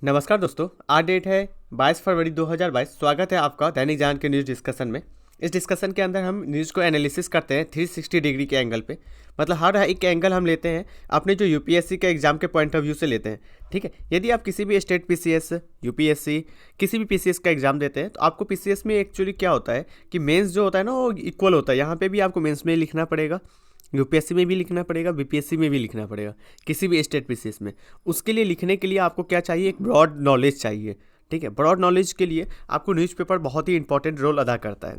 नमस्कार दोस्तों, आज डेट है 22 फरवरी 2022। स्वागत है आपका दैनिक जागरण के न्यूज़ डिस्कशन में। इस डिस्कशन के अंदर हम न्यूज़ को एनालिसिस करते हैं 360 डिग्री के एंगल पे। मतलब हर एक एंगल हम लेते हैं अपने जो यूपीएससी के एग्जाम के पॉइंट ऑफ व्यू से लेते हैं। ठीक है, यदि आप किसी भी स्टेट पीसीएस, यूपीएससी, किसी भी पीसीएस का एग्जाम देते हैं तो आपको पीसीएस में एक्चुअली क्या होता है कि मेंस जो होता है ना वो इक्वल होता है। यहाँ पे भी आपको मेंस में लिखना पड़ेगा, यूपीएससी में भी लिखना पड़ेगा, बीपीएससी में भी लिखना पड़ेगा, किसी भी स्टेट पीसीएस में। उसके लिए लिखने के लिए आपको क्या चाहिए, एक ब्रॉड नॉलेज चाहिए। ठीक है, ब्रॉड नॉलेज के लिए आपको न्यूज़पेपर बहुत ही इंपॉर्टेंट रोल अदा करता है,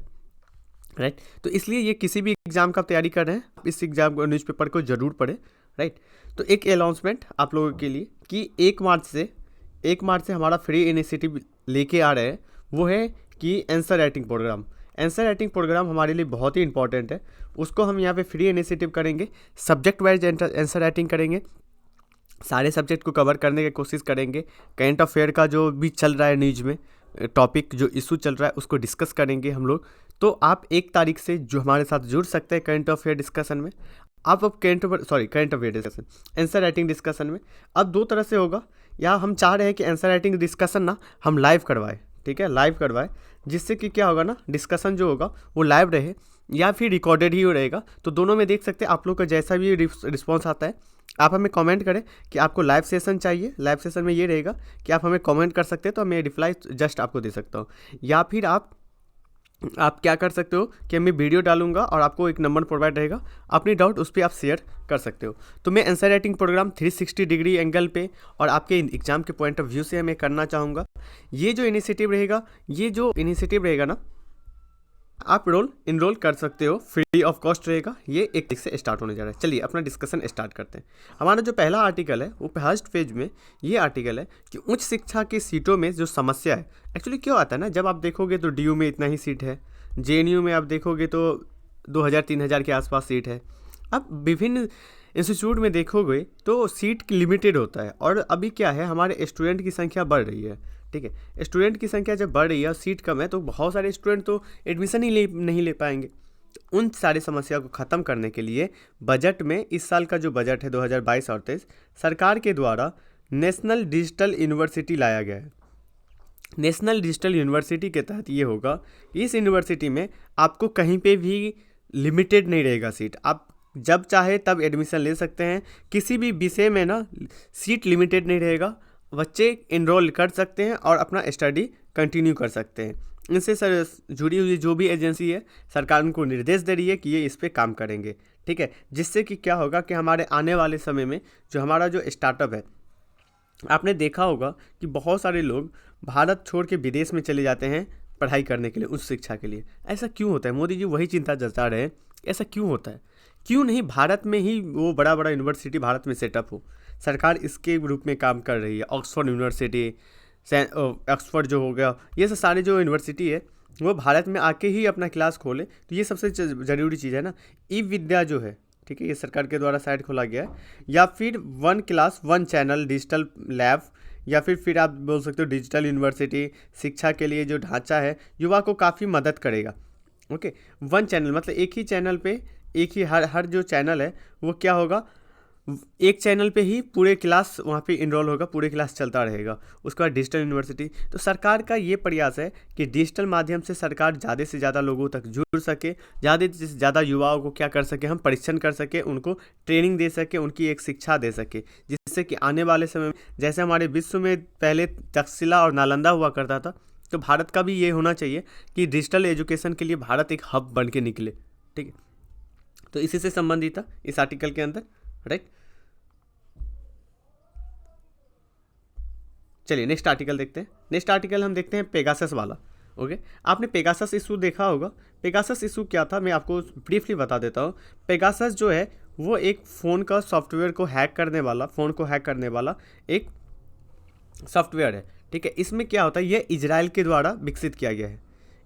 राइट। तो इसलिए ये किसी भी एग्जाम का तैयारी कर रहे हैं, इस एग्जाम को न्यूज़पेपर को जरूर पढ़े, राइट। तो एक अनाउंसमेंट आप लोगों के लिए कि 1 मार्च से हमारा फ्री इनिशिएटिव लेके आ रहे हैं, वो है कि answer writing programme. Answer writing programme हमारे लिए बहुत ही इंपॉर्टेंट है। उसको हम यहाँ पे फ्री इनिशिएटिव करेंगे, सब्जेक्ट वाइज आंसर राइटिंग करेंगे, सारे सब्जेक्ट को कवर करने की कोशिश करेंगे। करंट अफेयर का जो भी चल रहा है न्यूज में टॉपिक, जो इशू चल रहा है उसको डिस्कस करेंगे हम लोग। तो आप 1 तारीख से जो हमारे साथ जुड़ सकते हैं करंट अफेयर डिस्कशन में। आप अब current affair discussion, answer writing discussion में अब 2 तरह से होगा। या हम चाह रहे हैं कि आंसर राइटिंग डिस्कशन ना हम लाइव करवाएं, ठीक है, लाइव करवाएं, जिससे कि क्या होगा ना, डिस्कशन जो होगा वो लाइव रहे या फिर रिकॉर्डेड ही रहेगा। तो दोनों में देख सकते हैं आप लोग का जैसा भी रिस्पॉन्स आता है आप हमें कमेंट करें कि आपको लाइव सेशन चाहिए। लाइव सेशन में ये रहेगा कि आप हमें कमेंट कर सकते हैं, तो मैं रिप्लाई जस्ट आपको दे सकता हूँ। या फिर आप क्या कर सकते हो कि मैं वीडियो डालूंगा और आपको एक नंबर प्रोवाइड रहेगा, अपनी डाउट उस पर आप शेयर कर सकते हो। तो मैं answer writing programme 360 degree angle पे और आपके एग्जाम के पॉइंट ऑफ व्यू से मैं करना चाहूँगा। ये जो इनिशिएटिव रहेगा ना, आप इनरोल कर सकते हो, फ्री ऑफ कॉस्ट रहेगा। ये 1 तारीख से स्टार्ट होने जा रहा है। चलिए अपना डिस्कशन स्टार्ट करते हैं। हमारा जो पहला आर्टिकल है वो फर्स्ट पेज में ये आर्टिकल है कि उच्च शिक्षा की सीटों में जो समस्या है, एक्चुअली क्यों आता है ना, जब आप देखोगे तो डीयू में इतना ही सीट है, जेएनयू में आप देखोगे तो 2000-3000 के आसपास सीट है। अब विभिन्न इंस्टीट्यूट में देखोगे तो सीट लिमिटेड होता है। और अभी क्या है, हमारे स्टूडेंट की संख्या बढ़ रही है। ठीक है, स्टूडेंट की संख्या जब बढ़ रही है और सीट कम है तो बहुत सारे स्टूडेंट तो एडमिशन ही नहीं ले पाएंगे। तो उन सारी समस्या को ख़त्म करने के लिए बजट में, इस साल का जो बजट है 2022 और 23, सरकार के द्वारा नेशनल डिजिटल यूनिवर्सिटी लाया गया है। नेशनल डिजिटल यूनिवर्सिटी के तहत ये होगा, इस यूनिवर्सिटी में आपको कहीं पे भी लिमिटेड नहीं रहेगा सीट। आप जब चाहे तब एडमिशन ले सकते हैं। किसी भी विषय में ना सीट लिमिटेड नहीं रहेगा, बच्चे इनरोल कर सकते हैं और अपना स्टडी कंटिन्यू कर सकते हैं। इनसे सर जुड़ी हुई जो भी एजेंसी है, सरकार उनको निर्देश दे रही है कि ये इस पे काम करेंगे। ठीक है, जिससे कि क्या होगा कि हमारे आने वाले समय में जो हमारा जो स्टार्टअप है, आपने देखा होगा कि बहुत सारे लोग भारत छोड़ के विदेश में चले जाते हैं पढ़ाई करने के लिए, उच्च शिक्षा के लिए। ऐसा क्यों होता है? मोदी जी वही चिंता जता रहे हैं, ऐसा क्यों होता है? क्यों नहीं भारत में ही वो बड़ा बड़ा यूनिवर्सिटी भारत में सेटअप हो? सरकार इसके रूप में काम कर रही है। ऑक्सफोर्ड यूनिवर्सिटी, ऑक्सफोर्ड जो हो गया, ये सब सारे जो यूनिवर्सिटी है वो भारत में आके ही अपना क्लास खोले। तो ये सबसे ज़रूरी चीज़ है ना। ई विद्या जो है, ठीक है, ये सरकार के द्वारा साइट खोला गया है। या फिर 1 क्लास 1 चैनल डिजिटल लैब, या फिर आप बोल सकते हो डिजिटल यूनिवर्सिटी, शिक्षा के लिए जो ढांचा है युवा को काफ़ी मदद करेगा। ओके, 1 चैनल मतलब एक ही चैनल पे, एक ही हर जो चैनल है वो क्या होगा, एक चैनल पे ही पूरे क्लास वहाँ पे इनरोल होगा, पूरे क्लास चलता रहेगा। उसके बाद डिजिटल यूनिवर्सिटी। तो सरकार का ये प्रयास है कि डिजिटल माध्यम से सरकार ज़्यादा से ज़्यादा लोगों तक जुड़ सके, ज़्यादा से ज़्यादा युवाओं को क्या कर सके, हम परीक्षण कर सके, उनको ट्रेनिंग दे सके, उनकी एक शिक्षा दे सके, जिससे कि आने वाले समय में जैसे हमारे विश्व में पहले तक्षशिला और नालंदा हुआ करता था, तो भारत का भी ये होना चाहिए कि डिजिटल एजुकेशन के लिए भारत एक हब बन के निकले। ठीक है, तो इसी से संबंधित था इस आर्टिकल के अंदर, राइट। चलिए नेक्स्ट आर्टिकल देखते हैं। नेक्स्ट आर्टिकल हम देखते हैं पेगासस वाला। ओके, आपने पेगासस इशू देखा होगा। पेगासस इशू क्या था मैं आपको ब्रीफली बता देता हूँ। पेगासस जो है वो एक फ़ोन का सॉफ्टवेयर को हैक करने वाला, फ़ोन को हैक करने वाला एक सॉफ्टवेयर है। ठीक है, इसमें क्या होता है, ये इजराइल के द्वारा विकसित किया गया है।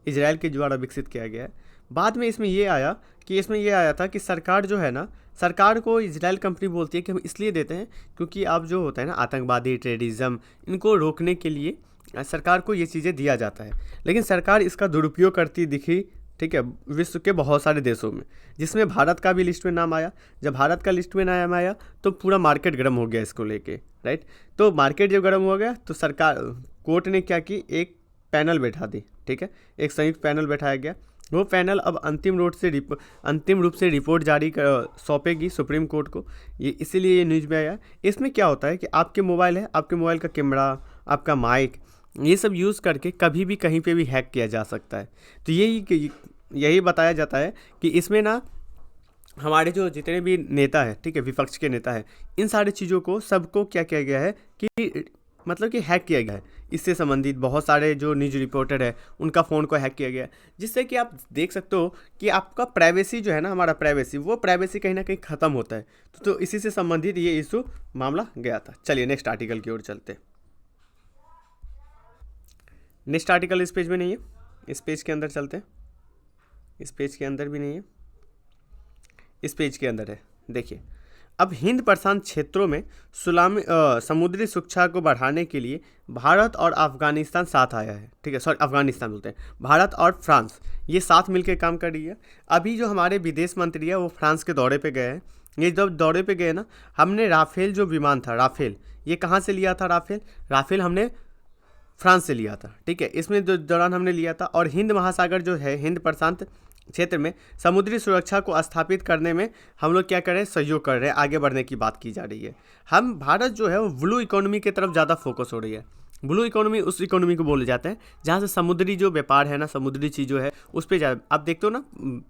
इजराइल के द्वारा विकसित किया गया है। बाद में इसमें ये आया था कि सरकार जो है ना, सरकार को इजराइल कंपनी बोलती है कि हम इसलिए देते हैं क्योंकि आप जो होता है ना आतंकवादी, टेररिज्म, इनको रोकने के लिए सरकार को ये चीज़ें दिया जाता है। लेकिन सरकार इसका दुरुपयोग करती दिखी। ठीक है, विश्व के बहुत सारे देशों में, जिसमें भारत का भी लिस्ट में नाम आया। जब भारत का लिस्ट में नाम आया तो पूरा मार्केट गर्म हो गया इसको लेके, राइट। तो मार्केट जब गर्म हो गया तो सरकार कोर्ट ने क्या की, एक पैनल बैठा दी, ठीक है, एक संयुक्त पैनल बैठाया गया। वो पैनल अब अंतिम रूप से रिपोर्ट जारी सौंपेगी सुप्रीम कोर्ट को। ये इसीलिए ये न्यूज़ में आया। इसमें क्या होता है कि आपके मोबाइल है, आपके मोबाइल का कैमरा, आपका माइक, ये सब यूज़ करके कभी भी कहीं पे भी हैक किया जा सकता है। तो यही बताया जाता है कि इसमें ना हमारे जो जितने भी नेता है, ठीक है, विपक्ष के नेता है, इन सारी चीज़ों को सबको क्या किया गया है कि मतलब कि हैक किया गया है। इससे संबंधित बहुत सारे जो न्यूज रिपोर्टर है उनका फ़ोन को हैक किया गया है, जिससे कि आप देख सकते हो कि आपका प्राइवेसी जो है ना, हमारा प्राइवेसी, वो प्राइवेसी कहीं ना कहीं ख़त्म होता है। तो इसी से संबंधित ये इशू मामला गया था। चलिए नेक्स्ट आर्टिकल की ओर चलते हैं। नेक्स्ट आर्टिकल इस पेज में नहीं है, इस पेज के अंदर चलते हैं। इस पेज के अंदर भी नहीं है, इस पेज के अंदर है। देखिए, अब हिंद प्रशांत क्षेत्रों में समुद्री सुरक्षा को बढ़ाने के लिए भारत और अफगानिस्तान साथ आया है, ठीक है, सॉरी अफगानिस्तान बोलते हैं, भारत और फ्रांस ये साथ मिलकर काम कर रही है। अभी जो हमारे विदेश मंत्री है वो फ्रांस के दौरे पे गए हैं। ये जब दौरे पे गए ना, हमने राफेल जो विमान था, राफेल, ये कहाँ से लिया था? राफेल हमने फ्रांस से लिया था, ठीक है। इसमें जो दौरान हमने लिया था, और हिंद महासागर जो है, हिंद प्रशांत क्षेत्र में समुद्री सुरक्षा को स्थापित करने में हम लोग क्या कर रहे हैं, सहयोग कर रहे हैं, आगे बढ़ने की बात की जा रही है। हम भारत जो है वो ब्लू इकोनॉमी की तरफ ज़्यादा फोकस हो रही है। ब्लू इकोनॉमी उस इकोनॉमी को बोले जाते हैं जहाँ से समुद्री जो व्यापार है ना, समुद्री चीज़ है उस पर जा, आप देखते हो ना,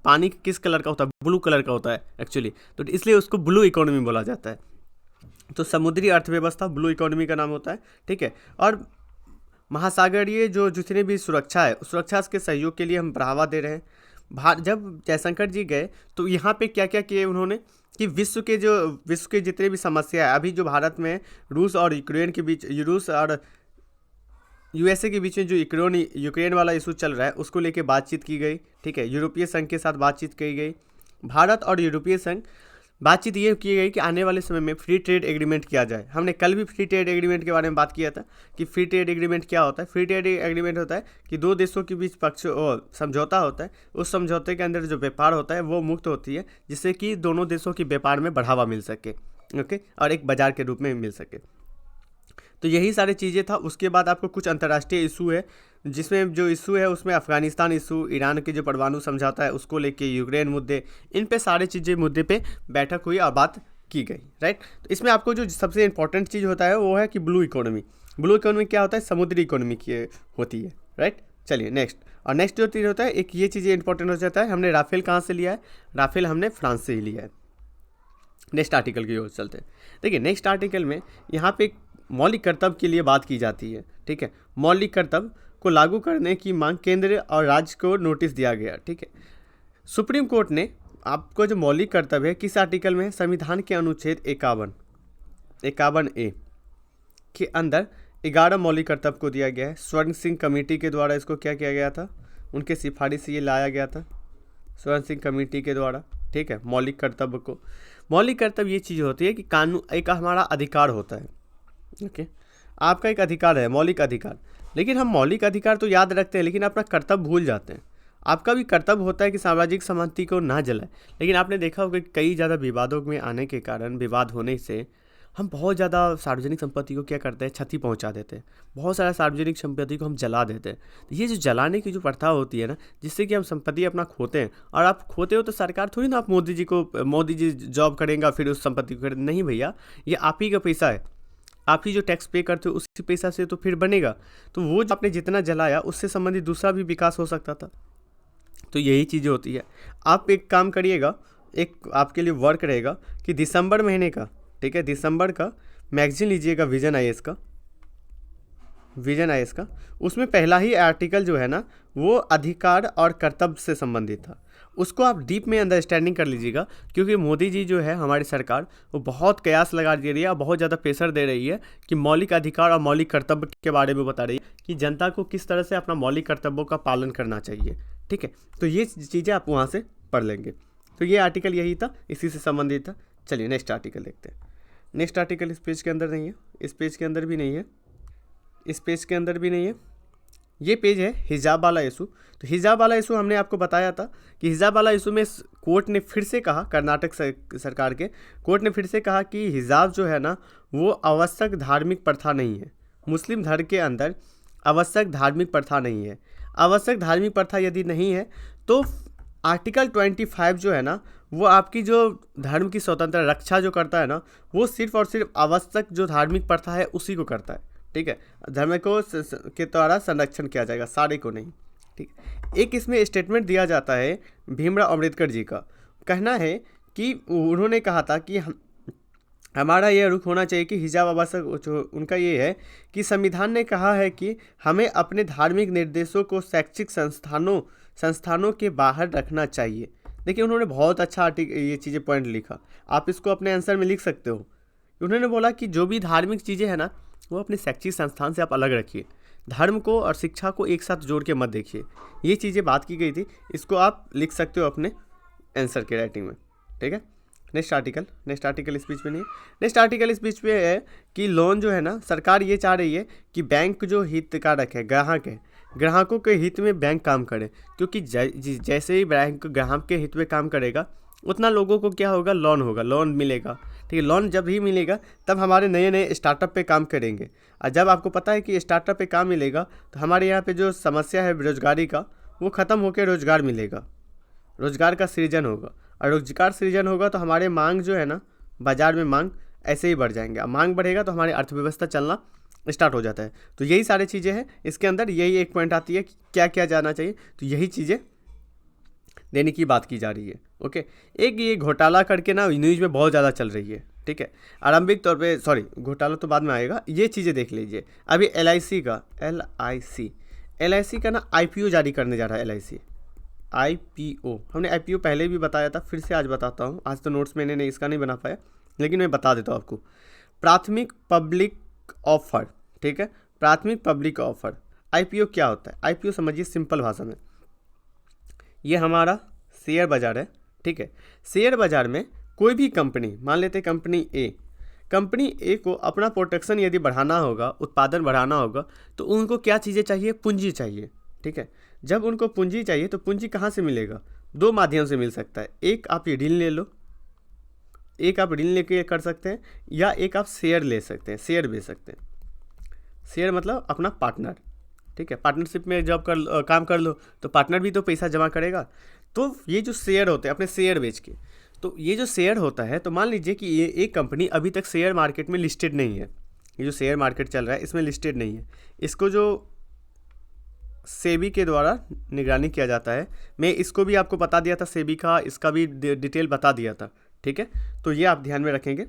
पानी किस कलर का होता है? ब्लू कलर का होता है एक्चुअली, तो इसलिए उसको ब्लू इकोनॉमी बोला जाता है। तो समुद्री अर्थव्यवस्था ब्लू इकोनॉमी का नाम होता है, ठीक है। और महासागरीय जो जितने भी सुरक्षा है, सुरक्षा के सहयोग के लिए हम बढ़ावा दे रहे हैं। जब जयशंकर जी गए तो यहाँ पे क्या क्या किए उन्होंने कि विश्व के जितने भी समस्या है, अभी जो भारत में रूस और यूक्रेन के बीच, रूस और यूएसए के बीच में जो यूक्रेन वाला इशू चल रहा है, उसको लेके बातचीत की गई, ठीक है। यूरोपीय संघ के साथ बातचीत की गई। भारत और यूरोपीय संघ बातचीत ये की गई कि आने वाले समय में फ्री ट्रेड एग्रीमेंट किया जाए। हमने कल भी फ्री ट्रेड एग्रीमेंट के बारे में बात किया था कि फ्री ट्रेड एग्रीमेंट क्या होता है। फ्री ट्रेड एग्रीमेंट होता है कि दो देशों के बीच समझौता होता है, उस समझौते के अंदर जो व्यापार होता है वो मुक्त होती है, जिससे कि दोनों देशों की व्यापार में बढ़ावा मिल सके, ओके, और एक बाजार के रूप में मिल सके। तो यही सारी चीज़ें था। उसके बाद आपको कुछ अंतर्राष्ट्रीय इशू है, जिसमें जो इशू है उसमें अफगानिस्तान इशू, ईरान के जो परमाणु समझौता है उसको लेके, यूक्रेन मुद्दे, इन पे सारे चीज़ें मुद्दे पे बैठक हुई और बात की गई, राइट। तो इसमें आपको जो सबसे इंपॉर्टेंट चीज़ होता है वो है कि ब्लू इकोनॉमी। ब्लू इकोनॉमी क्या होता है? समुद्री इकोनॉमी की होती है, राइट। चलिए नेक्स्ट जो चीज़ होता है, एक ये चीज़ें इंपॉर्टेंट हो जाता है। हमने राफेल कहाँ से लिया है? राफेल हमने फ्रांस से ही लिया है। नेक्स्ट आर्टिकल की ओर चलते हैं। देखिए, नेक्स्ट आर्टिकल में यहाँ पे मौलिक कर्तव्य के लिए बात की जाती है, ठीक है। मौलिक कर्तव्य को लागू करने की मांग केंद्र और राज्य को नोटिस दिया गया, ठीक है। सुप्रीम कोर्ट ने आपको जो मौलिक कर्तव्य है किस आर्टिकल में है? संविधान के अनुच्छेद 51A के अंदर 11 मौलिक कर्तव्य को दिया गया है। स्वर्ण सिंह कमेटी के द्वारा इसको क्या किया गया था? उनके सिफारिश से ये लाया गया था, स्वर्ण सिंह कमेटी के द्वारा, ठीक है। मौलिक कर्तव्य ये चीज़ होती है कि कानून एक हमारा अधिकार होता है, ओके। आपका एक अधिकार है, मौलिक अधिकार, लेकिन हम मौलिक अधिकार तो याद रखते हैं लेकिन अपना कर्तव्य भूल जाते हैं। आपका भी कर्तव्य होता है कि सामाजिक सम्मति को ना जलाए, लेकिन आपने देखा होगा कि कई ज़्यादा विवादों में आने के कारण, विवाद होने से हम बहुत ज़्यादा सार्वजनिक संपत्ति को क्या करते हैं? क्षति पहुंचा देते हैं। बहुत सारा सार्वजनिक संपत्ति को हम जला देते हैं। तो ये जो जलाने की जो प्रथा होती है ना, जिससे कि हम संपत्ति अपना खोते हैं, और आप खोते हो तो सरकार थोड़ी ना आप मोदी जी जॉब करेंगे फिर उस संपत्ति को खरीद, नहीं भैया, ये आप ही का पैसा है, आप ही जो टैक्स पे करते हो उसी पैसा से तो फिर बनेगा। तो वो जो आपने जितना जलाया उससे संबंधित दूसरा भी विकास हो सकता था। तो यही चीज़ें होती है। आप एक काम करिएगा, एक आपके लिए वर्क रहेगा कि दिसंबर महीने का, ठीक है, दिसंबर का मैगजीन लीजिएगा, विजन आईएएस का। उसमें पहला ही आर्टिकल जो है ना वो अधिकार और कर्तव्य से संबंधित था। उसको आप डीप में अंडरस्टैंडिंग कर लीजिएगा, क्योंकि मोदी जी जो है, हमारी सरकार, वो बहुत कयास लगा दे रही है और बहुत ज़्यादा प्रेशर दे रही है कि मौलिक अधिकार और मौलिक कर्तव्य के बारे में बता रही है कि जनता को किस तरह से अपना मौलिक कर्तव्यों का पालन करना चाहिए, ठीक है। तो ये चीज़ें आप वहाँ से पढ़ लेंगे। तो ये आर्टिकल यही था, इसी से संबंधित था। चलिए नेक्स्ट आर्टिकल देखते हैं। नेक्स्ट आर्टिकल इस पेज के अंदर नहीं है, इस पेज के अंदर भी नहीं है, इस पेज के अंदर भी नहीं है, ये पेज है हिजाब वाला इशू। तो हिजाब वाला इशू हमने आपको बताया था कि हिजाब वाला इशू में कोर्ट ने फिर से कहा, कर्नाटक सरकार के कोर्ट ने फिर से कहा कि हिजाब जो है ना वो आवश्यक धार्मिक प्रथा नहीं है। मुस्लिम धर्म के अंदर आवश्यक धार्मिक प्रथा नहीं है। आवश्यक धार्मिक प्रथा यदि नहीं है तो आर्टिकल 25 जो है ना वो आपकी जो धर्म की स्वतंत्रता रक्षा जो करता है ना वो सिर्फ और सिर्फ आवश्यक जो धार्मिक प्रथा है उसी को करता है। ठीक है, धर्म को के द्वारा संरक्षण किया जाएगा, सारे को नहीं। ठीक, एक इसमें स्टेटमेंट दिया जाता है भीमराव अम्बेडकर जी का। कहना है कि उन्होंने कहा था कि हमारा ये रुख होना चाहिए कि हिजाब आवश्यक, जो उनका ये है कि संविधान ने कहा है कि हमें अपने धार्मिक निर्देशों को शैक्षिक संस्थानों के बाहर रखना चाहिए। देखिए उन्होंने बहुत अच्छा ये चीज़ें पॉइंट लिखा, आप इसको अपने आंसर में लिख सकते हो। उन्होंने बोला कि जो भी धार्मिक चीज़ें हैं ना वो अपने शैक्षिक संस्थान से आप अलग रखिए, धर्म को और शिक्षा को एक साथ जोड़ के मत देखिए। ये चीज़ें बात की गई थी, इसको आप लिख सकते हो अपने आंसर के राइटिंग में। ठीक है, नेक्स्ट आर्टिकल स्पीच में नहीं है। नेक्स्ट आर्टिकल स्पीच में है कि लोन जो है ना सरकार ये चाह रही है कि बैंक जो हितधारक है, ग्राहकों के हित में बैंक काम करे, क्योंकि जैसे ही बैंक ग्राहक के हित में काम करेगा उतना लोगों को क्या होगा, लोन मिलेगा। ठीक है, लोन जब ही मिलेगा तब हमारे नए स्टार्टअप पे काम करेंगे। और जब आपको पता है कि स्टार्टअप पे काम मिलेगा तो हमारे यहाँ पे जो समस्या है बेरोजगारी का वो ख़त्म होकर रोज़गार मिलेगा, रोज़गार का सृजन होगा। और रोजगार सृजन होगा तो हमारे मांग जो है ना बाज़ार में मांग ऐसे ही बढ़ जाएंगे। मांग बढ़ेगा तो हमारी अर्थव्यवस्था चलना स्टार्ट हो जाता है। तो यही सारी चीज़ें हैं इसके अंदर। यही एक पॉइंट आती है कि क्या क्या जाना चाहिए, तो यही चीज़ें देने की बात की जा रही है। ओके, एक ये घोटाला करके ना न्यूज़ में बहुत ज़्यादा चल रही है। ठीक है, आरंभिक तौर पे घोटाला तो बाद में आएगा, ये चीज़ें देख लीजिए। अभी LIC का ना IPO जारी करने जा रहा है। LIC IPO, हमने IPO पहले भी बताया था, फिर से आज बताता हूँ। आज तो नोट्स मैंने इसका नहीं बना पाया, लेकिन मैं बता देता हूँ आपको। प्राथमिक पब्लिक ऑफर, ठीक है, प्राथमिक पब्लिक ऑफर। IPO क्या होता है? IPO समझिए सिंपल भाषा में, ये हमारा शेयर बाज़ार है। ठीक है, शेयर बाज़ार में कोई भी कंपनी, मान लेते हैं कंपनी ए को अपना प्रोडक्शन यदि बढ़ाना होगा, उत्पादन बढ़ाना होगा, तो उनको क्या चीज़ें चाहिए? पूंजी चाहिए। ठीक है, जब उनको पूंजी चाहिए तो पूंजी कहाँ से मिलेगा? दो माध्यम से मिल सकता है। एक आप ये ऋण ले लो, एक आप ऋण लेके कर सकते हैं, या एक आप शेयर ले सकते हैं, शेयर बेच सकते हैं। शेयर मतलब अपना पार्टनर। ठीक है, पार्टनरशिप में जब काम कर लो तो पार्टनर भी तो पैसा जमा करेगा। तो ये जो शेयर होते हैं, अपने शेयर बेच के, तो ये जो शेयर होता है, तो मान लीजिए कि ये एक कंपनी अभी तक शेयर मार्केट में लिस्टेड नहीं है। ये जो शेयर मार्केट चल रहा है इसमें लिस्टेड नहीं है, इसको जो सेबी के द्वारा निगरानी किया जाता है। मैं इसको भी आपको बता दिया था, सेबी का इसका भी डिटेल बता दिया था। ठीक है, तो ये आप ध्यान में रखेंगे।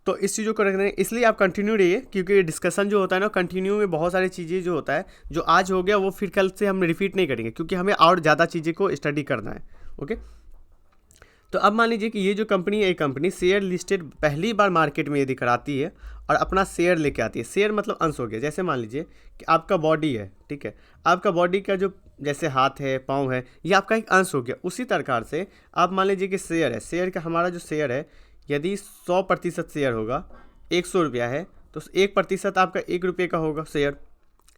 तो इस चीज़ों को रखना है, इसलिए आप कंटिन्यू रहिए, क्योंकि डिस्कशन जो होता है ना कंटिन्यू में बहुत सारी चीज़ें जो होता है, जो आज हो गया वो फिर कल से हम रिपीट नहीं करेंगे, क्योंकि हमें और ज़्यादा चीज़ें को स्टडी करना है। ओके, तो अब मान लीजिए कि ये जो कंपनी है, कंपनी शेयर लिस्टेड पहली बार मार्केट में यदि कराती है और अपना शेयर लेके आती है। शेयर मतलब अंश हो गया। जैसे मान लीजिए कि आपका बॉडी है, ठीक है, आपका बॉडी का जो जैसे हाथ है, पाँव है, ये आपका एक अंश हो गया। उसी प्रकार से आप मान लीजिए कि शेयर है, शेयर का हमारा जो शेयर है, यदि 100% शेयर होगा, 100 रुपया है, तो 1% आपका 1 रुपये का होगा शेयर।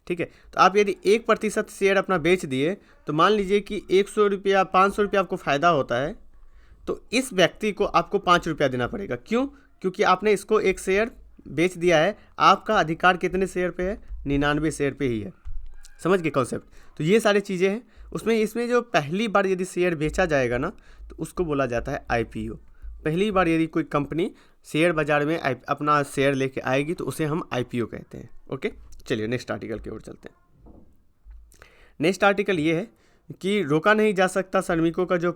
ठीक है, तो आप यदि 1% शेयर अपना बेच दिए, तो मान लीजिए कि 100 रुपया 500 रुपया आपको फ़ायदा होता है, तो इस व्यक्ति को आपको 5 रुपया देना पड़ेगा। क्यों? क्योंकि आपने इसको एक शेयर बेच दिया है। आपका अधिकार कितने शेयर पे है? 99 शेयर पे ही है। समझ गए कॉन्सेप्ट? तो ये सारी चीज़ें हैं उसमें। इसमें जो पहली बार यदि शेयर बेचा जाएगा ना, तो उसको बोला जाता है IPO। पहली बार यदि कोई कंपनी शेयर बाज़ार में अपना शेयर लेके आएगी तो उसे हम IPO कहते हैं। ओके, चलिए नेक्स्ट आर्टिकल की ओर चलते हैं। नेक्स्ट आर्टिकल ये है कि रोका नहीं जा सकता श्रमिकों का जो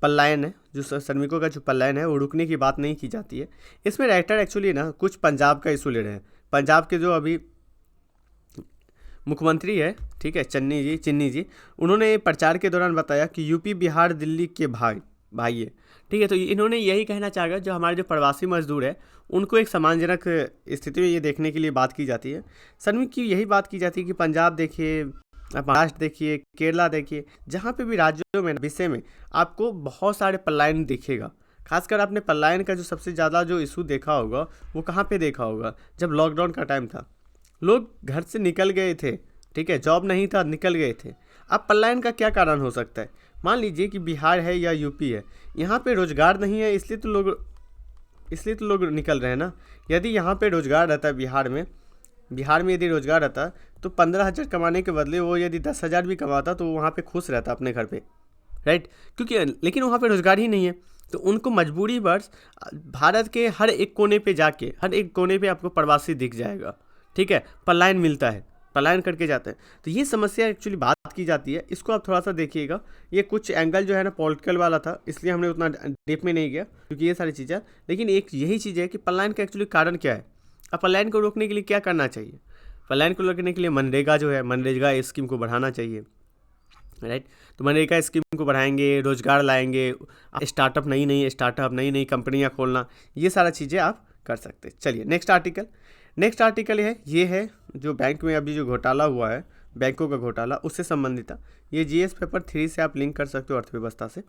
पलायन है, जो श्रमिकों का जो पलायन है वो रुकने की बात नहीं की जाती है। इसमें राइटर एक्चुअली ना कुछ पंजाब का इशू ले रहे हैं। पंजाब के जो अभी मुख्यमंत्री है, ठीक है, चन्नी जी, उन्होंने प्रचार के दौरान बताया कि यूपी, बिहार, दिल्ली के भाई है। ठीक है, तो इन्होंने यही कहना चाहा, जो हमारे जो प्रवासी मजदूर है उनको एक सम्मानजनक स्थिति में ये देखने के लिए बात की जाती है। श्रमिक की यही बात की जाती है कि पंजाब देखिए, महाराष्ट्र देखिए, केरला देखिए, जहाँ पे भी राज्यों में विषय में आपको बहुत सारे पलायन दिखेगा। खासकर आपने पलायन का जो सबसे ज़्यादा जो इशू देखा होगा वो कहाँ पे देखा होगा? जब लॉकडाउन का टाइम था। लोग घर से निकल गए थे, ठीक है, जॉब नहीं था, निकल गए थे। अब पलायन का क्या कारण हो सकता है? मान लीजिए कि बिहार है या यूपी है, यहाँ पे रोजगार नहीं है, इसलिए तो लोग निकल रहे हैं ना। यदि यहाँ पे रोजगार रहता है बिहार में यदि रोजगार रहता तो 15,000 कमाने के बदले वो यदि 10,000 भी कमाता तो वो वहाँ पे खुश रहता अपने घर पे, राइट। क्योंकि लेकिन वहाँ पे रोजगार ही नहीं है, तो उनको मजबूरी बस भारत के हर एक कोने पे जाके, हर एक कोने पे आपको प्रवासी दिख जाएगा, ठीक है, पलायन मिलता है, पलायन करके जाते हैं। तो ये समस्या एक्चुअली बात की जाती है, इसको आप थोड़ा सा देखिएगा। ये कुछ एंगल जो है ना पॉलिटिकल वाला था, इसलिए हमने उतना डीप में नहीं गया क्योंकि ये सारी चीज़ें, लेकिन एक यही चीज़ है कि पलायन का एक्चुअली कारण क्या है। अब पलायन को रोकने के लिए क्या करना चाहिए? पलायन को रोकने के लिए मनरेगा जो है, मनरेगा स्कीम को बढ़ाना चाहिए, राइट। तो मनरेगा स्कीम को बढ़ाएंगे, रोजगार लाएंगे, स्टार्टअप नई नई कंपनियां खोलना, ये सारा चीज़ें आप कर सकते हैं। चलिए नेक्स्ट आर्टिकल ये है जो बैंक में अभी जो घोटाला हुआ है, बैंकों का घोटाला, उससे संबंधित था। ये जीएस पेपर 3 से आप लिंक कर सकते हो अर्थव्यवस्था से।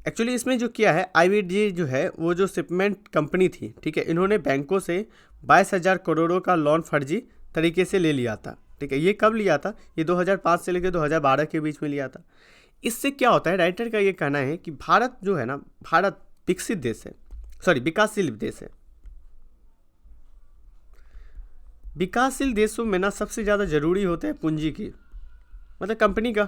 एक्चुअली इसमें जो किया है, आईबीडी जो है वो जो शिपमेंट कंपनी थी, ठीक है, इन्होंने बैंकों से 22,000 करोड़ों का लोन फर्जी तरीके से ले लिया था, ठीक है। ये कब लिया था? ये 2005 से लेकर 2012 के बीच में लिया था। इससे क्या होता है, राइटर का ये कहना है कि भारत जो है ना, भारत विकसित देश है, विकासशील देश है। विकासशील देशों में ना सबसे ज़्यादा ज़रूरी होते हैं पूंजी की, मतलब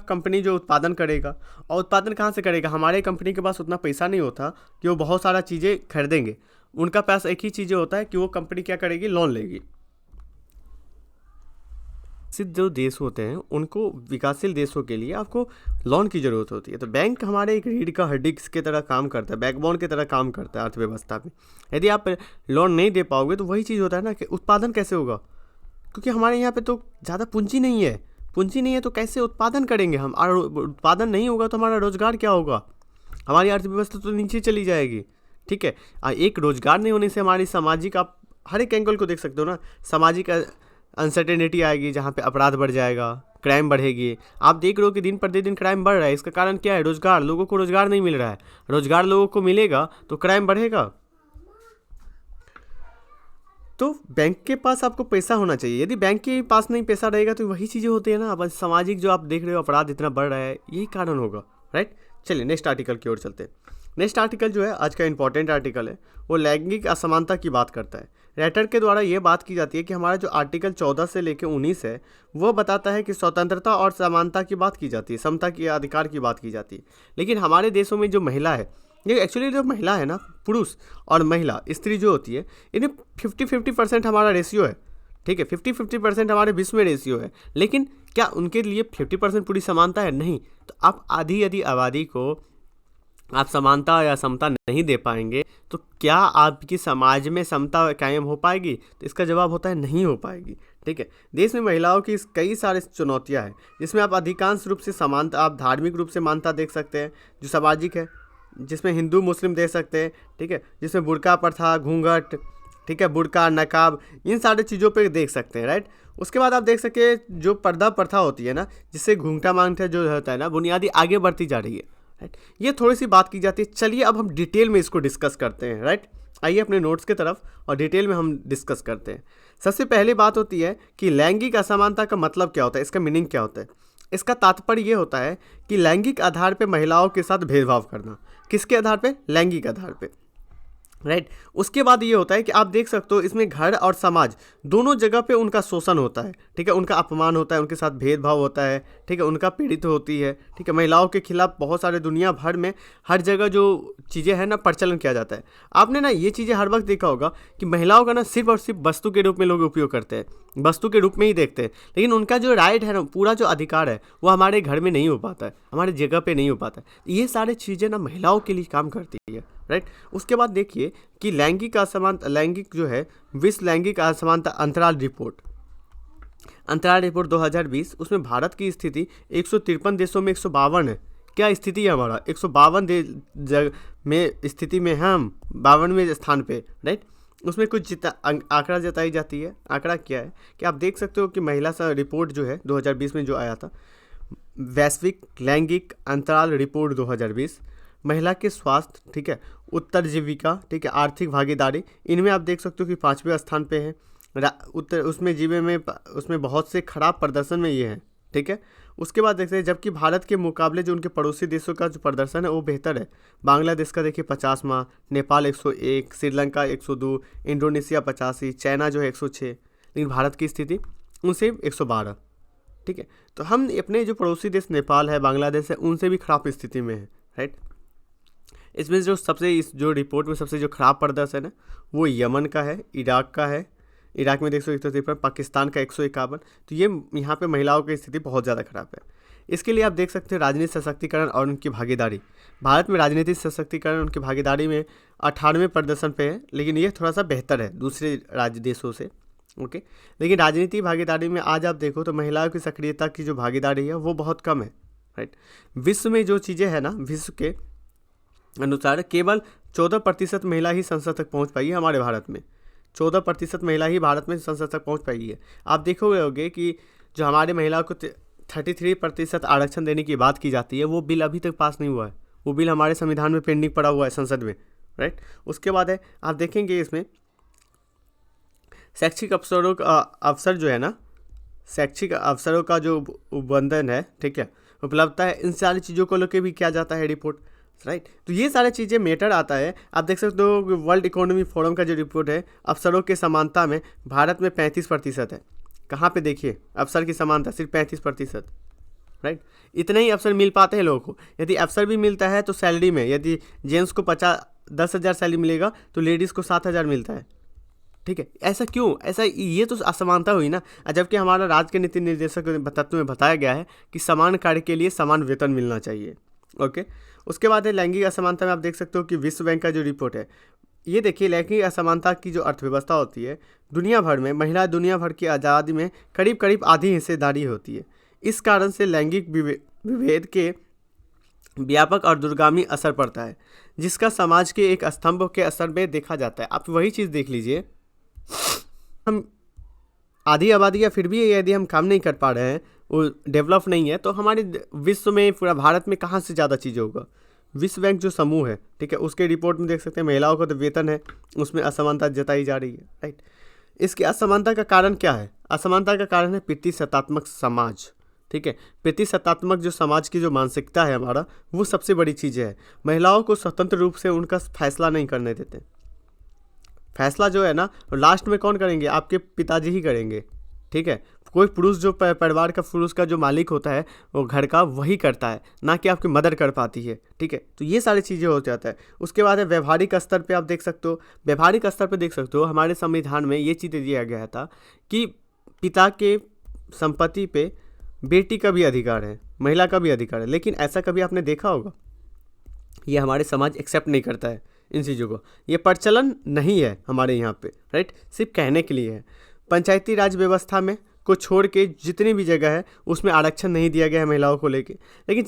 कंपनी जो उत्पादन करेगा, और उत्पादन कहाँ से करेगा? हमारे कंपनी के पास उतना पैसा नहीं होता कि वो बहुत सारा चीज़ें खरीदेंगे। उनका पास एक ही चीज़ होता है कि वो कंपनी क्या करेगी, लोन लेगी। विकसित जो देश होते हैं उनको, विकासशील देशों के लिए आपको लोन की ज़रूरत होती है। तो बैंक हमारे एक रीढ़ का हड्डी की तरह काम करता है, बैकबोन की तरह काम करता है अर्थव्यवस्था में। यदि आप लोन नहीं दे पाओगे तो वही चीज़ होता है ना कि उत्पादन कैसे होगा, क्योंकि हमारे यहाँ पे तो ज़्यादा पूंजी नहीं है, तो कैसे उत्पादन करेंगे हम? और उत्पादन नहीं होगा तो हमारा रोजगार क्या होगा? हमारी अर्थव्यवस्था तो नीचे चली जाएगी, ठीक है। एक रोजगार नहीं होने से हमारी सामाजिक, आप हर एक एंगल को देख सकते हो ना, सामाजिक अनसर्टेनिटी आएगी, जहाँ पे अपराध बढ़ जाएगा, क्राइम बढ़ेगी। आप देख रहे हो कि दिन प्रतिदिन क्राइम बढ़ रहा है। इसका कारण क्या है? रोजगार। लोगों को रोजगार नहीं मिल रहा है। रोजगार लोगों को मिलेगा तो क्राइम बढ़ेगा। तो बैंक के पास आपको पैसा होना चाहिए। यदि बैंक के पास नहीं पैसा रहेगा तो वही चीज़ें होती है ना, अब सामाजिक जो आप देख रहे हो अपराध इतना बढ़ रहा है, यही कारण होगा, राइट। चलिए नेक्स्ट आर्टिकल की ओर चलते हैं। नेक्स्ट आर्टिकल जो है आज का इंपॉर्टेंट आर्टिकल है, वो लैंगिक असमानता की बात करता है। राइटर के द्वारा ये बात की जाती है कि हमारा जो आर्टिकल 14 से लेकर 19 है वो बताता है कि स्वतंत्रता और समानता की बात की जाती है, समता की, अधिकार की बात की जाती है। लेकिन हमारे देशों में जो महिला है, ये एक्चुअली जो महिला है ना, पुरुष और महिला, स्त्री जो होती है, इन्हें 50-50% हमारा रेशियो है, ठीक है, 50-50% हमारे विश्व में रेशियो है। लेकिन क्या उनके लिए 50% पूरी समानता है? नहीं। तो आप आधी यदि आबादी को आप समानता या समता नहीं दे पाएंगे तो क्या आपकी समाज में समता कायम हो पाएगी? तो इसका जवाब होता है नहीं हो पाएगी, ठीक है। देश में महिलाओं की कई सारी चुनौतियां हैं, जिसमें आप अधिकांश रूप से समानता, आप धार्मिक रूप से मान्यता देख सकते हैं जो सामाजिक है, जिसमें हिंदू मुस्लिम देख सकते हैं, ठीक है, जिसमें बुर्का प्रथा, घूंघट, ठीक है, बुर्का, नकाब, इन सारी चीज़ों पे देख सकते हैं, राइट। उसके बाद आप देख सकते हैं जो पर्दा प्रथा होती है ना, जिससे घूंघटा मांगटा जो होता है ना, बुनियादी आगे बढ़ती जा रही है, राइट। ये थोड़ी सी बात की जाती है। चलिए अब हम डिटेल में इसको डिस्कस करते हैं, राइट। आइए अपने नोट्स की तरफ और डिटेल में हम डिस्कस करते हैं। सबसे पहली बात होती है कि लैंगिक असमानता का मतलब क्या होता है, इसका मीनिंग क्या होता है। इसका तात्पर्य ये होता है कि लैंगिक आधार पे महिलाओं के साथ भेदभाव करना। किसके आधार पे? लैंगिक आधार पे, राइट। उसके बाद ये होता है कि आप देख सकते हो इसमें घर और समाज दोनों जगह पे उनका शोषण होता है, ठीक है, उनका अपमान होता है, उनके साथ भेदभाव होता है, ठीक है, उनका पीड़ित होती है, ठीक है। महिलाओं के खिलाफ बहुत सारे दुनिया भर में हर जगह जो चीज़ें हैं ना, प्रचलन किया जाता है। आपने ना ये चीज़ें हर वक्त देखा होगा कि महिलाओं का ना सिर्फ और सिर्फ वस्तु के रूप में लोग उपयोग करते हैं, वस्तु के रूप में ही देखते हैं। लेकिन उनका जो राइट है ना, पूरा जो अधिकार है, वो हमारे घर में नहीं हो पाता है, हमारे जगह पे नहीं हो पाता है। ये सारी चीज़ें ना महिलाओं के लिए काम करती है, राइट। उसके बाद देखिए कि लैंगिक असमानता, लैंगिक जो है विश्व लैंगिक असमानता अंतराल रिपोर्ट 2020, उसमें भारत की स्थिति 153 देशों में 152 है। क्या स्थिति है हमारा? 152 में स्थिति में हम 52वें स्थान पे, राइट। उसमें कुछ आंकड़ा जताई जाती है। आंकड़ा क्या है कि आप देख सकते हो कि महिला सा रिपोर्ट जो है 2020 में जो आया था, वैश्विक लैंगिक अंतराल रिपोर्ट 2020, महिला के स्वास्थ्य, ठीक है, उत्तरजीविका, ठीक है, आर्थिक भागीदारी, इनमें आप देख सकते हो कि 5वें स्थान पे है। उत्तर उसमें जीवे में उसमें बहुत से खराब प्रदर्शन में ये है, ठीक है। उसके बाद देखते हैं, जबकि भारत के मुकाबले जो उनके पड़ोसी देशों का जो प्रदर्शन है वो बेहतर है। बांग्लादेश का देखिए 50वां, नेपाल 101, श्रीलंका 102, इंडोनेशिया 85, चाइना जो है 106, लेकिन भारत की स्थिति उनसे 112, ठीक है। तो हम अपने जो पड़ोसी देश नेपाल है, बांग्लादेश है, उनसे भी खराब स्थिति में है, राइट। इसमें जो सबसे इस जो रिपोर्ट में सबसे जो खराब प्रदर्शन है वो यमन का है, इराक का है। इराक में 153, पाकिस्तान का 151। तो ये यहाँ पे महिलाओं की स्थिति बहुत ज़्यादा खराब है। इसके लिए आप देख सकते हैं राजनीतिक सशक्तिकरण और उनकी भागीदारी। भारत में राजनीतिक सशक्तिकरण उनकी भागीदारी में 98वें प्रदर्शन पे है, लेकिन ये थोड़ा सा बेहतर है दूसरे राज्य देशों से, ओके। लेकिन राजनीतिक भागीदारी में आज आप देखो तो महिलाओं की सक्रियता की जो भागीदारी है वो बहुत कम है, राइट। विश्व में जो चीज़ें हैं ना, विश्व के अनुसार केवल 14% महिला ही संसद तक पहुंच पाई है। हमारे भारत में 14% महिला ही भारत में संसद तक पहुंच पाई है। आप देखोगे होगे कि जो हमारे महिलाओं को 33% आरक्षण देने की बात की जाती है, वो बिल अभी तक पास नहीं हुआ है। वो बिल हमारे संविधान में पेंडिंग पड़ा हुआ है संसद में, राइट। उसके बाद है आप देखेंगे इसमें शैक्षिक अवसरों का अवसर जो है ना, शैक्षिक अवसरों का जो बंधन है, ठीक है, उपलब्धता है, इन सारी चीज़ों को लेकर भी किया जाता है रिपोर्ट, राइट। तो ये सारी चीज़ें मैटर आता है। आप देख सकते हो वर्ल्ड इकोनॉमी फोरम का जो रिपोर्ट है, अवसरों के समानता में भारत में 35% है। कहाँ पे देखिए अवसर की समानता सिर्फ 35%, राइट। इतने ही अवसर मिल पाते हैं लोगों को। यदि अवसर भी मिलता है तो सैलरी में, यदि जेंट्स को 10,000 सैलरी मिलेगा तो लेडीज़ को 7,000 मिलता है, ठीक है। ऐसा क्यों? ऐसा ये तो असमानता हुई ना। जबकि हमारा राज्य के नीति निर्देशक तत्व में बताया गया है कि समान कार्य के लिए समान वेतन मिलना चाहिए, ओके। उसके बाद है लैंगिक असमानता में आप देख सकते हो कि विश्व बैंक का जो रिपोर्ट है, ये देखिए लैंगिक असमानता की जो अर्थव्यवस्था होती है दुनिया भर में, महिला दुनिया भर की आज़ादी में करीब करीब आधी हिस्सेदारी होती है। इस कारण से लैंगिक विभेद के व्यापक और दूरगामी असर पड़ता है, जिसका समाज के एक स्तंभ के असर में देखा जाता है। आप वही चीज़ देख लीजिए, हम आधी आबादी या फिर भी यदि हम काम नहीं कर पा रहे हैं, वो डेवलप नहीं है, तो हमारे विश्व में, पूरा भारत में कहाँ से ज़्यादा चीज़ें होगा। विश्व बैंक जो समूह है, ठीक है, उसके रिपोर्ट में देख सकते हैं महिलाओं का तो वेतन है, उसमें असमानता जताई जा रही है, राइट। इसकी असमानता का कारण क्या है? असमानता का कारण है प्रतिशतात्मक समाज, ठीक है। प्रतिशतात्मक जो समाज की जो मानसिकता है हमारा, वो सबसे बड़ी चीज़ है। महिलाओं को स्वतंत्र रूप से उनका फैसला नहीं करने देते। फैसला जो है ना, लास्ट में कौन करेंगे? आपके पिताजी ही करेंगे, ठीक है। कोई पुरुष जो परिवार का पुरुष का जो मालिक होता है वो घर का, वही करता है, ना कि आपकी मदर कर पाती है, ठीक है। तो ये सारी चीज़ें हो जाता है। उसके बाद है व्यवहारिक स्तर पे आप देख सकते हो, व्यवहारिक स्तर पे देख सकते हो हमारे संविधान में ये चीज़ दिया गया था कि पिता के संपत्ति पे बेटी का भी अधिकार है, महिला का भी अधिकार है। लेकिन ऐसा कभी आपने देखा होगा? ये हमारे समाज एक्सेप्ट नहीं करता है इन चीज़ों को, ये प्रचलन नहीं है हमारे यहाँ पे, राइट। सिर्फ कहने के लिए है। पंचायती राज व्यवस्था में को छोड़ के जितनी भी जगह है उसमें आरक्षण नहीं दिया गया है महिलाओं को लेके। लेकिन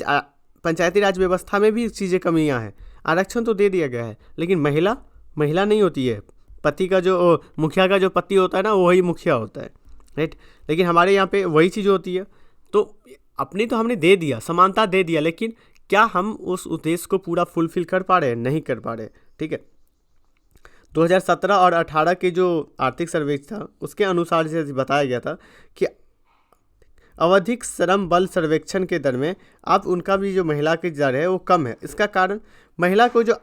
पंचायती राज व्यवस्था में भी चीज़ें कमियां हैं। आरक्षण तो दे दिया गया है, लेकिन महिला नहीं होती है। पति का जो मुखिया का जो पति होता है ना, वही मुखिया होता है, राइट। लेकिन हमारे यहाँ पे वही चीज़ होती है। तो अपनी तो हमने दे दिया, समानता दे दिया, लेकिन क्या हम उस उद्देश्य को पूरा फुलफिल कर पा रहे हैं? नहीं कर पा रहे, ठीक है। 2017 और 18 के जो आर्थिक सर्वेक्षण था उसके अनुसार से बताया गया था कि आवधिक श्रम बल सर्वेक्षण के दर में अब उनका भी जो महिला की दर है वो कम है। इसका कारण महिला को जो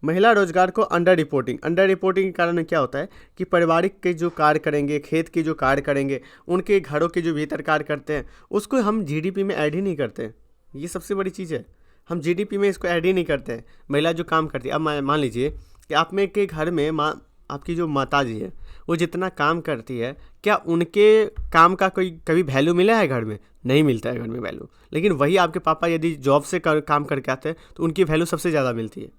महिला रोजगार को अंडर रिपोर्टिंग के कारण क्या होता है कि पारिवारिक के जो कार्य करेंगे, खेत के जो कार्य करेंगे, उनके घरों के जो भीतर कार्य करते हैं, उसको हम जीडीपी में ऐड ही नहीं करते हैं। ये सबसे बड़ी चीज़ है, हम जीडीपी में इसको ऐड ही नहीं करते हैं। महिला जो काम करती है, अब मान लीजिए कि आप में के घर में आपकी जो माता जी है वो जितना काम करती है, क्या उनके काम का कोई कभी वैल्यू मिला है घर में? नहीं मिलता है घर में वैल्यू। लेकिन वही आपके पापा यदि जॉब से काम करके आते हैं तो उनकी वैल्यू सबसे ज़्यादा मिलती है।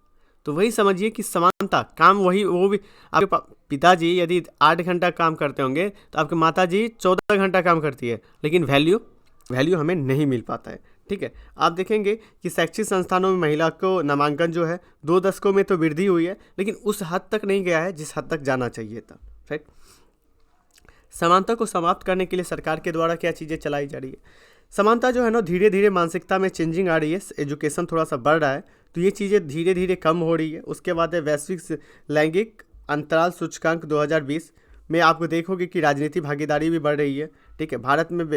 तो वही समझिए कि समानता, काम वही, वो भी आपके पिताजी यदि 8 घंटा काम करते होंगे तो आपके माता जी 14 घंटा काम करती है, लेकिन वैल्यू हमें नहीं मिल पाता है, ठीक है। आप देखेंगे कि शैक्षिक संस्थानों में महिला को नामांकन जो है 2 दशकों में तो वृद्धि हुई है, लेकिन उस हद तक नहीं गया है जिस हद तक जाना चाहिए था, राइट। समानता को समाप्त करने के लिए सरकार के द्वारा क्या चीज़ें चलाई जा रही है? समानता जो है ना, धीरे धीरे मानसिकता में चेंजिंग आ रही है, एजुकेशन थोड़ा सा बढ़ रहा है, तो ये चीज़ें धीरे धीरे कम हो रही है। उसके बाद है वैश्विक लैंगिक अंतराल सूचकांक 2020, में आपको देखोगे कि राजनीतिक भागीदारी भी बढ़ रही है। ठीक है, भारत में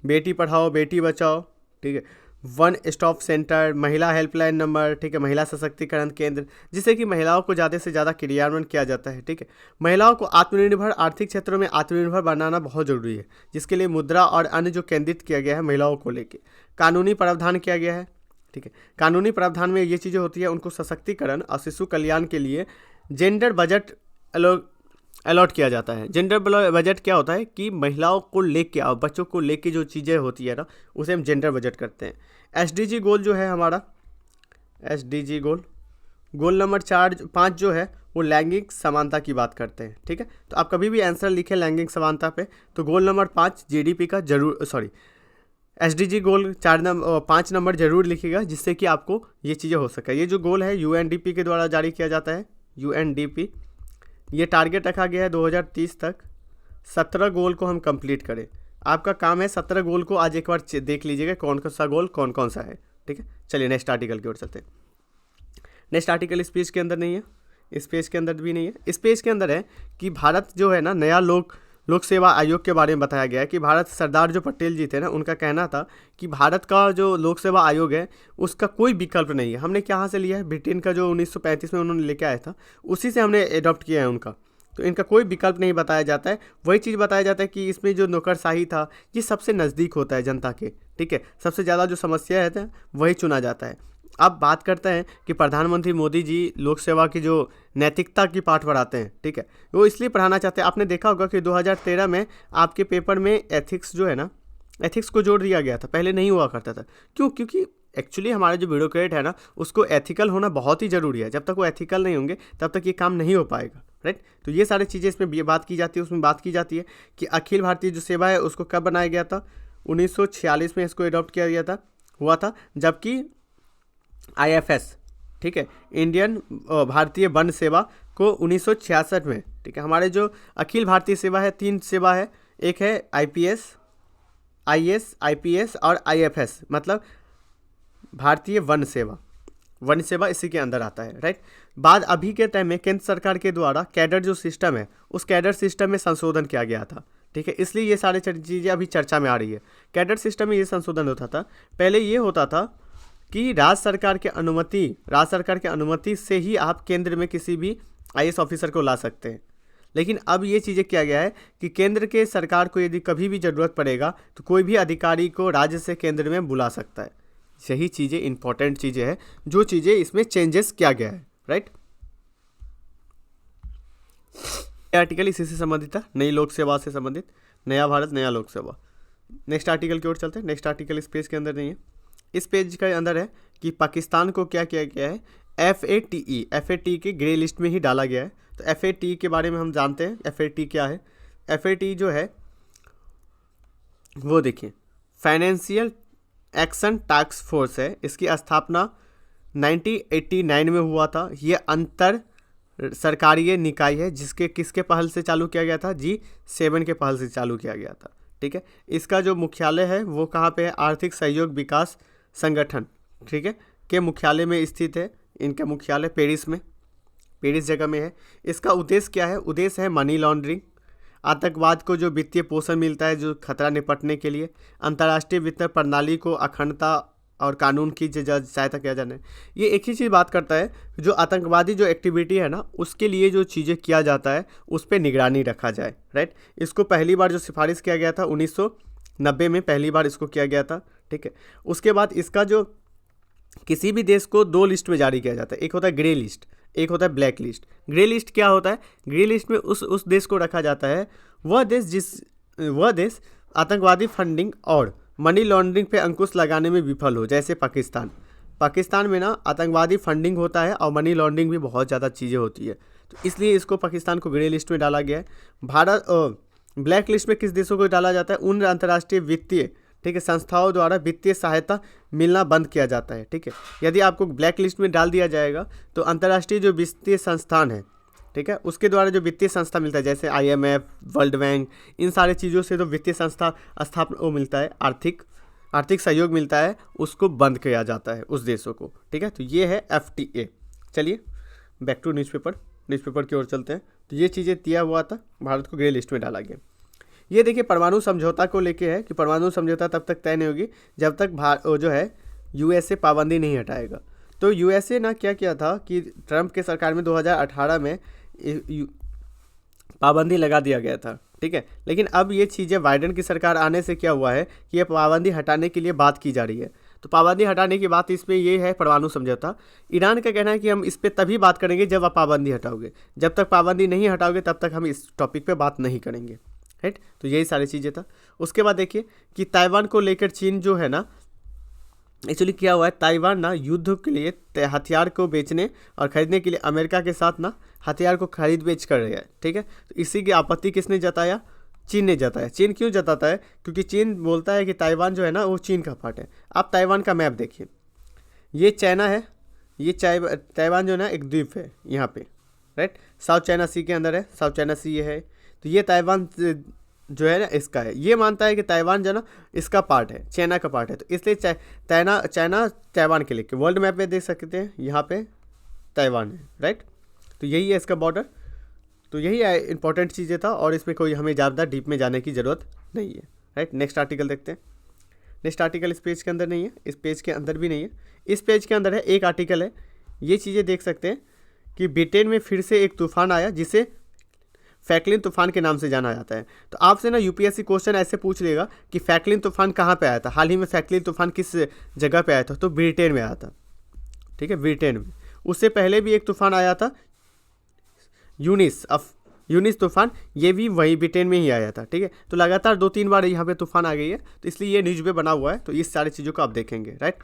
बेटी पढ़ाओ बेटी बचाओ, ठीक है, वन स्टॉप सेंटर, महिला हेल्पलाइन नंबर, ठीक है, महिला सशक्तिकरण केंद्र, जिससे कि महिलाओं को ज़्यादा से ज़्यादा क्रियान्वयन किया जाता है। ठीक है, महिलाओं को आत्मनिर्भर आर्थिक क्षेत्रों में आत्मनिर्भर बनाना बहुत ज़रूरी है, जिसके लिए मुद्रा और अन्य जो केंद्रित किया गया है महिलाओं को लेकर कानूनी प्रावधान किया गया है। ठीक है, कानूनी प्रावधान में ये चीज़ें होती है, उनको सशक्तिकरण और शिशु कल्याण के लिए जेंडर बजट अलॉट किया जाता है। जेंडर बजट क्या होता है कि महिलाओं को लेके और बच्चों को लेके जो चीज़ें होती है ना, उसे हम जेंडर बजट करते हैं। एसडीजी गोल जो है हमारा, एसडीजी गोल नंबर 5 जो है वो लैंगिक समानता की बात करते हैं। ठीक है, तो आप कभी भी आंसर लिखें लैंगिक समानता पे तो गोल नंबर 5 जीडीपी का जरूर एसडीजी गोल 5 नंबर जरूर लिखिएगा, जिससे कि आपको ये चीज़ें हो सके। ये जो गोल है यूएनडीपी के द्वारा जारी किया जाता है, यूएनडीपी। ये टारगेट रखा गया है 2030 तक 17 गोल को हम कंप्लीट करें। आपका काम है 17 गोल को आज एक बार देख लीजिएगा कौन कौन सा गोल कौन कौन सा है। ठीक है, चलिए नेक्स्ट आर्टिकल की ओर चलते हैं। नेक्स्ट आर्टिकल इस पेज के अंदर नहीं है, इस पेज के अंदर भी नहीं है। इस पेज के अंदर है कि भारत जो है ना, नया लोक सेवा आयोग के बारे में बताया गया है कि भारत सरदार जो पटेल जी थे ना, उनका कहना था कि भारत का जो लोक सेवा आयोग है उसका कोई विकल्प नहीं है। हमने कहाँ से लिया है, ब्रिटेन का जो 1935 में उन्होंने लेके आया था, उसी से हमने एडॉप्ट किया है उनका। तो इनका कोई विकल्प नहीं बताया जाता है। वही चीज़ बताया जाता है कि इसमें जो नौकरशाही था ये सबसे नज़दीक होता है जनता के। ठीक है, सबसे ज़्यादा जो समस्या है वही चुना जाता है। अब बात करते हैं कि प्रधानमंत्री मोदी जी लोक सेवा की जो नैतिकता की पाठ पढ़ाते हैं। ठीक है, वो इसलिए पढ़ाना चाहते हैं। आपने देखा होगा कि 2013 में आपके पेपर में एथिक्स जो है ना, एथिक्स को जोड़ दिया गया था, पहले नहीं हुआ करता था। क्यों? क्योंकि एक्चुअली हमारा जो ब्यूरोक्रेट है ना, उसको एथिकल होना बहुत ही ज़रूरी है। जब तक वो एथिकल नहीं होंगे तब तक ये काम नहीं हो पाएगा। राइट, तो ये सारी चीज़ें इसमें बात की जाती है। उसमें बात की जाती है कि अखिल भारतीय जो सेवा है उसको कब बनाया गया था, 1946 में इसको एडॉप्ट किया गया हुआ था। जबकि IFS, ठीक है, इंडियन भारतीय वन सेवा को 1966 में। ठीक है, हमारे जो अखिल भारतीय सेवा है 3 सेवा है, एक है IPS, IS, IPS और IFS, मतलब भारतीय वन सेवा इसी के अंदर आता है। राइट, बाद अभी के टाइम में केंद्र सरकार के द्वारा कैडर जो सिस्टम है उस कैडर सिस्टम में संशोधन किया गया था। ठीक है, इसलिए ये सारे चीज़ें अभी चर्चा में आ रही है। कैडर सिस्टम में ये संशोधन होता था। पहले ये होता था कि राज्य सरकार के अनुमति से ही आप केंद्र में किसी भी IAS ऑफिसर को ला सकते हैं। लेकिन अब ये चीज़ें किया गया है कि केंद्र के सरकार को यदि कभी भी ज़रूरत पड़ेगा तो कोई भी अधिकारी को राज्य से केंद्र में बुला सकता है। यही चीज़ें इंपॉर्टेंट चीज़ें हैं, जो चीज़ें इसमें चेंजेस किया गया है। राइट, आर्टिकल इसी से संबंधित था, नई लोक सेवा से संबंधित, नया भारत नया लोक सेवा। नेक्स्ट आर्टिकल की ओर चलते हैं। नेक्स्ट आर्टिकल इस पेज के अंदर नहीं है। इस पेज के अंदर है कि पाकिस्तान को क्या किया गया है, FATE के ग्रे लिस्ट में ही डाला गया है। तो FATE के बारे में हम जानते हैं। FATE क्या है? FATE जो है वो देखिए फाइनेंशियल एक्शन टास्क फोर्स है। इसकी स्थापना 1989 में हुआ था। ये अंतर सरकारी निकाय है जिसके किसके पहल से चालू किया गया था, G7 के पहल से चालू किया गया था। ठीक है, इसका जो मुख्यालय है वो कहाँ पे है, आर्थिक सहयोग विकास संगठन, ठीक है, के मुख्यालय में स्थित है। इनका मुख्यालय पेरिस जगह में है। इसका उद्देश्य क्या है? उद्देश्य है मनी लॉन्ड्रिंग, आतंकवाद को जो वित्तीय पोषण मिलता है, जो खतरा निपटने के लिए, अंतर्राष्ट्रीय वित्तीय प्रणाली को अखंडता और कानून की सहायता किया जाना है। ये एक ही चीज़ बात करता है, जो आतंकवादी जो एक्टिविटी है ना, उसके लिए जो चीज़ें किया जाता है उस पर निगरानी रखा जाए। राइट, इसको पहली बार जो सिफारिश किया गया था 1990 में पहली बार इसको किया गया था। ठीक है, उसके बाद इसका जो किसी भी देश को 2 लिस्ट में जारी किया जाता है, एक होता है ग्रे लिस्ट, एक होता है ब्लैक लिस्ट। ग्रे लिस्ट क्या होता है? ग्रे लिस्ट में उस देश को रखा जाता है वह देश आतंकवादी फंडिंग और मनी लॉन्ड्रिंग पे अंकुश लगाने में विफल हो। जैसे पाकिस्तान में ना आतंकवादी फंडिंग होता है और मनी लॉन्ड्रिंग भी बहुत ज़्यादा चीज़ें होती है, तो इसलिए इसको पाकिस्तान को ग्रे लिस्ट में डाला गया है। ब्लैक लिस्ट में किस देशों को डाला जाता है? उन अंतर्राष्ट्रीय वित्तीय, ठीक है, संस्थाओं द्वारा वित्तीय सहायता मिलना बंद किया जाता है। ठीक है, यदि आपको ब्लैक लिस्ट में डाल दिया जाएगा तो अंतर्राष्ट्रीय जो वित्तीय संस्थान है, ठीक है, उसके द्वारा जो वित्तीय संस्था मिलता है, जैसे IMF, वर्ल्ड बैंक, इन सारी चीज़ों से जो वित्तीय संस्था स्थापना वो मिलता है, आर्थिक सहयोग मिलता है, उसको बंद किया जाता है उस देशों को। ठीक है, तो ये है FTA। चलिए बैक टू न्यूज़पेपर की ओर चलते हैं। तो ये चीज़ें दिया हुआ था, भारत को ग्रे लिस्ट में डाला गया। ये देखिए परमाणु समझौता को लेके है कि परमाणु समझौता तब तक तय नहीं होगी जब तक जो है यूएसए पाबंदी नहीं हटाएगा। तो यूएसए ना क्या किया था कि ट्रंप के सरकार में 2018 में पाबंदी लगा दिया गया था, ठीक है। लेकिन अब ये चीज़ें बाइडेन की सरकार आने से क्या हुआ है कि ये पाबंदी हटाने के लिए बात की जा रही है। तो पाबंदी हटाने की बात इसमें ये है परमाणु समझौता। ईरान का कहना है कि हम इस पर तभी बात करेंगे जब आप पाबंदी हटाओगे, जब तक पाबंदी नहीं हटाओगे तब तक हम इस टॉपिक पे बात नहीं करेंगे, राइट। तो यही सारी चीज़ें था। उसके बाद देखिए कि ताइवान को लेकर चीन जो है ना, एक्चुअली क्या हुआ है, ताइवान ना युद्ध के लिए हथियार को बेचने और ख़रीदने के लिए अमेरिका के साथ ना हथियार को खरीद बेच कर रहा है, ठीक है। तो इसी की आपत्ति किसने जताया? चीन ने जताया। चीन क्यों जताता है? क्योंकि चीन बोलता है कि ताइवान जो है ना वो चीन का पार्ट है। आप ताइवान का मैप देखिए, ये चाइना है, ये ताइवान जो है ना एक द्वीप है यहाँ पे, राइट। साउथ चाइना सी के अंदर है, साउथ चाइना सी ये है। तो ये ताइवान जो है ना इसका है, ये मानता है कि ताइवान जो है ना इसका पार्ट है, चाइना का पार्ट है। तो इसलिए चाइना ताइवान के लेके वर्ल्ड मैप में देख सकते हैं, यहाँ पे ताइवान है, राइट। तो यही है इसका बॉर्डर। तो यही इंपॉर्टेंट चीज़ें था और इसमें कोई हमें ज़्यादा डीप में जाने की ज़रूरत नहीं है, राइट। नेक्स्ट आर्टिकल देखते हैं। नेक्स्ट आर्टिकल इस पेज के अंदर नहीं है, इस पेज के अंदर भी नहीं है, इस पेज के अंदर है। एक आर्टिकल है, ये चीज़ें देख सकते हैं कि ब्रिटेन में फिर से एक तूफान आया जिसे फैकलिन तूफान के नाम से जाना जाता है। तो आपसे ना यूपीएससी क्वेश्चन ऐसे पूछ लेगा कि फैकलिन तूफान कहाँ पे आया था, हाल ही में फैकलिन तूफान किस जगह पे आया था? तो ब्रिटेन में आया था, ठीक है, ब्रिटेन में। उससे पहले भी एक तूफान आया था, यूनिस तूफान, ये भी वही ब्रिटेन में ही आया था, ठीक है। तो लगातार 2-3 बार यहाँ पे तूफान आ गई है, तो इसलिए ये न्यूज़ पे बना हुआ है। तो इस सारी चीज़ों को आप देखेंगे, राइट।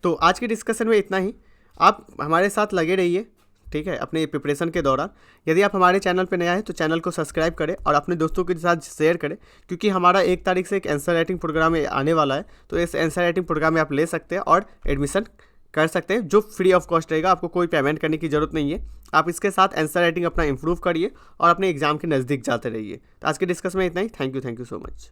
तो आज के डिस्कशन में इतना ही। आप हमारे साथ लगे रहिए, ठीक है, अपने प्रिपरेशन के दौरान। यदि आप हमारे चैनल पर नया है तो चैनल को सब्सक्राइब करें और अपने दोस्तों के साथ शेयर करें, क्योंकि हमारा 1 तारीख से एक आंसर राइटिंग प्रोग्राम आने वाला है। तो इस आंसर राइटिंग प्रोग्राम में आप ले सकते हैं और एडमिशन कर सकते हैं, जो फ्री ऑफ कॉस्ट रहेगा। आपको कोई पेमेंट करने की ज़रूरत नहीं है। आप इसके साथ आंसर राइटिंग अपना इंप्रूव करिए और अपने एग्जाम के नज़दीक जाते रहिए। तो आज के डिस्कस में इतना ही। Thank you so much.